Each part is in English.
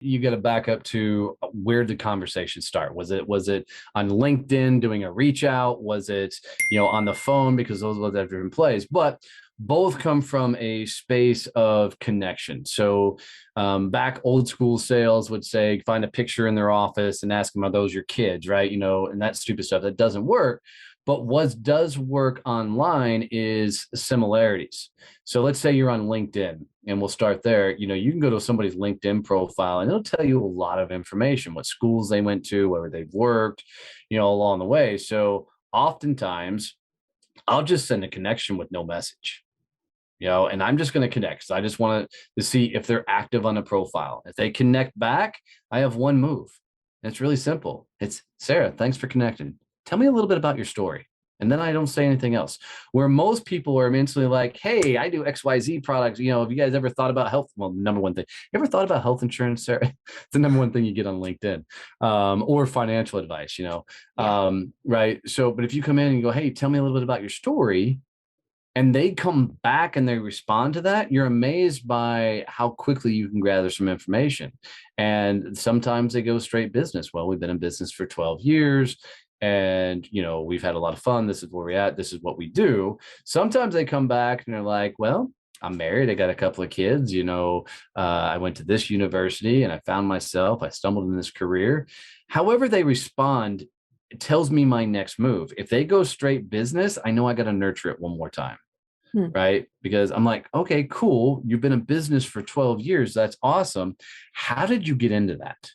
You got to back up to where did the conversation start? Was it on LinkedIn doing a reach out? Was it, on the phone, because those were the different plays, but both come from a space of connection. So back old school sales would say, find a picture in their office and ask them, are those your kids? Right. And that stupid stuff that doesn't work. But what does work online is similarities. So let's say you're on LinkedIn, and we'll start there. You can go to somebody's LinkedIn profile and it'll tell you a lot of information, what schools they went to, where they've worked, along the way. So oftentimes I'll just send a connection with no message, and I'm just going to connect because I just want to see if they're active on the profile. If they connect back, I have one move. And it's really simple. It's, Sarah, thanks for connecting. Tell me a little bit about your story. And then I don't say anything else. Where most people are instantly like, hey, I do XYZ products. Have you guys ever thought about health? Well, number one thing, you ever thought about health insurance, Sarah? It's the number one thing you get on LinkedIn, or financial advice, right? So, but if you come in and go, hey, tell me a little bit about your story, and they come back and they respond to that, you're amazed by how quickly you can gather some information. And sometimes they go straight business. Well, we've been in business for 12 years. And, we've had a lot of fun. This is where we're at. This is what we do. Sometimes they come back and they're like, well, I'm married. I got a couple of kids. I went to this university and I found myself. I stumbled in this career. However they respond, it tells me my next move. If they go straight business, I know I got to nurture it one more time. Right? Because I'm like, okay, cool. You've been in business for 12 years. That's awesome. How did you get into that?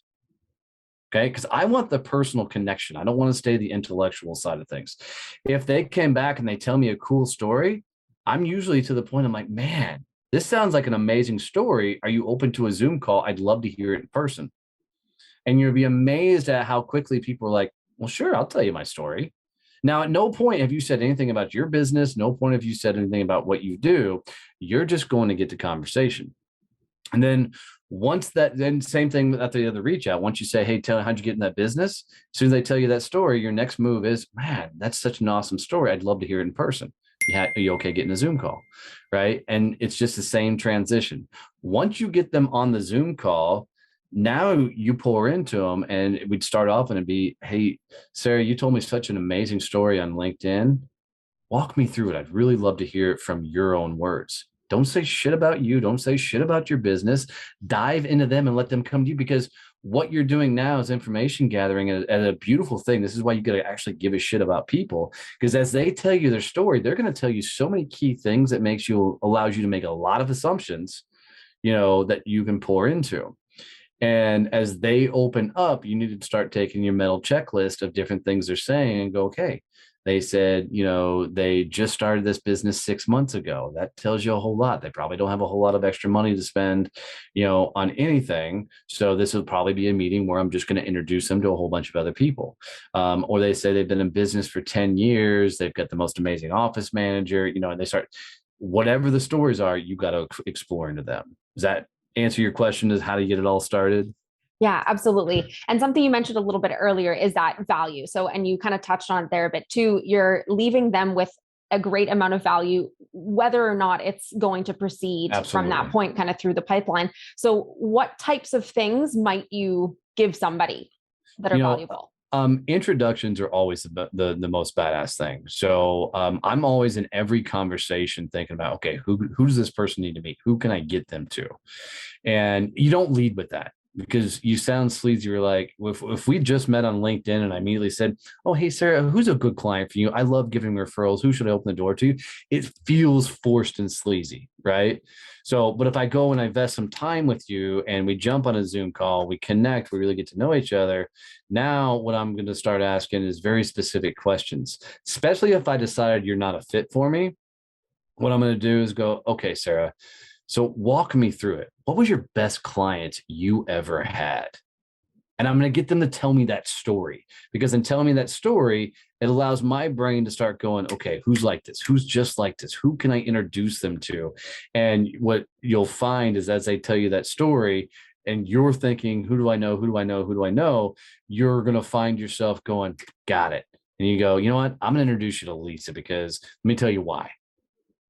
Okay. Because I want the personal connection. I don't want to stay the intellectual side of things. If they came back and they tell me a cool story, I'm usually to the point, I'm like, man, this sounds like an amazing story. Are you open to a Zoom call? I'd love to hear it in person. And you'll be amazed at how quickly people are like, well, sure, I'll tell you my story. Now, at no point have you said anything about your business. No point have you said anything about what you do. You're just going to get to conversation. And then then same thing at the other reach out. Once you say, hey, tell me, how'd you get in that business? As soon as they tell you that story, your next move is, man, that's such an awesome story. I'd love to hear it in person. Yeah, are you okay getting a Zoom call? Right. And it's just the same transition. Once you get them on the Zoom call, now you pour into them, and we'd start off and it'd be, hey, Sarah, you told me such an amazing story on LinkedIn. Walk me through it. I'd really love to hear it from your own words. Don't say shit about you. Don't say shit about your business. Dive into them and let them come to you, because what you're doing now is information gathering, and a beautiful thing. This is why you got to actually give a shit about people, because as they tell you their story, they're going to tell you so many key things that allows you to make a lot of assumptions, that you can pour into. And as they open up, you need to start taking your mental checklist of different things they're saying and go, okay, they said, they just started this business 6 months ago. That tells you a whole lot. They probably don't have a whole lot of extra money to spend, on anything. So this will probably be a meeting where I'm just going to introduce them to a whole bunch of other people. Or they say they've been in business for 10 years. They've got the most amazing office manager, and they start, whatever the stories are, you got to explore into them. Does that answer your question, is how do you get it all started? Yeah, absolutely. And something you mentioned a little bit earlier is that value. So, and you kind of touched on it there a bit too. You're leaving them with a great amount of value, whether or not it's going to proceed from Absolutely. that point kind of through the pipeline. So, what types of things might you give somebody that are valuable? Introductions are always the most badass thing. So I'm always in every conversation thinking about, okay, who does this person need to meet? Who can I get them to? And you don't lead with that, because you sound sleazy. You're like, if we just met on LinkedIn and I immediately said, oh, hey, Sarah, who's a good client for you? I love giving referrals. Who should I open the door to? It feels forced and sleazy, right? So, but if I go and I invest some time with you and we jump on a Zoom call, we connect, we really get to know each other. Now, what I'm going to start asking is very specific questions, especially if I decided you're not a fit for me. What I'm going to do is go, okay, Sarah, so walk me through it. What was your best client you ever had? And I'm going to get them to tell me that story, because in telling me that story, it allows my brain to start going, okay, who's like this? Who's just like this? Who can I introduce them to? And what you'll find is, as they tell you that story and you're thinking, who do I know? Who do I know? Who do I know? You're going to find yourself going, got it. And you go, you know what? I'm going to introduce you to Lisa, because let me tell you why.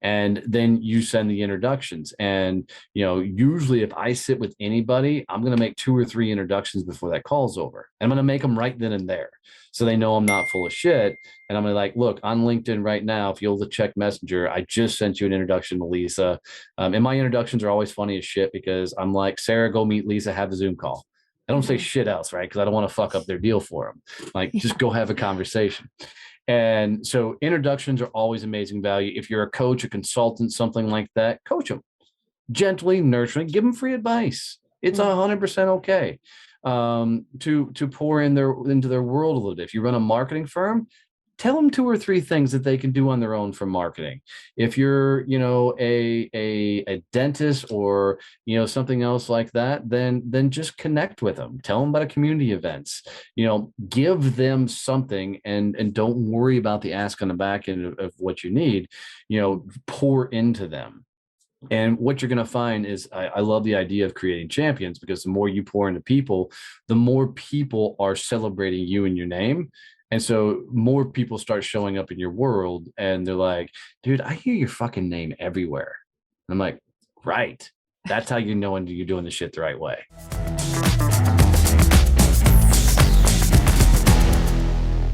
And then you send the introductions. And, usually if I sit with anybody, I'm going to make 2 or 3 introductions before that call's over. And I'm going to make them right then and there. So they know I'm not full of shit. And I'm going to like, look, on LinkedIn right now, if you'll check Messenger, I just sent you an introduction to Lisa. And my introductions are always funny as shit because I'm like, Sarah, go meet Lisa, have a Zoom call. I don't say shit else, right? Because I don't want to fuck up their deal for them. Like, just go have a conversation. And so introductions are always amazing value. If you're a coach, a consultant, something like that, coach them gently, nurturing, give them free advice. It's 100% okay to pour into their world a little bit. If you run a marketing firm, tell them 2 or 3 things that they can do on their own for marketing. If you're, a dentist or, something else like that, then just connect with them. Tell them about community events, give them something and don't worry about the ask on the back end of what you need, pour into them. And what you're going to find is I love the idea of creating champions, because the more you pour into people, the more people are celebrating you and your name. And so more people start showing up in your world and they're like, dude, I hear your fucking name everywhere. And I'm like, right. That's how you know when you're doing the shit the right way.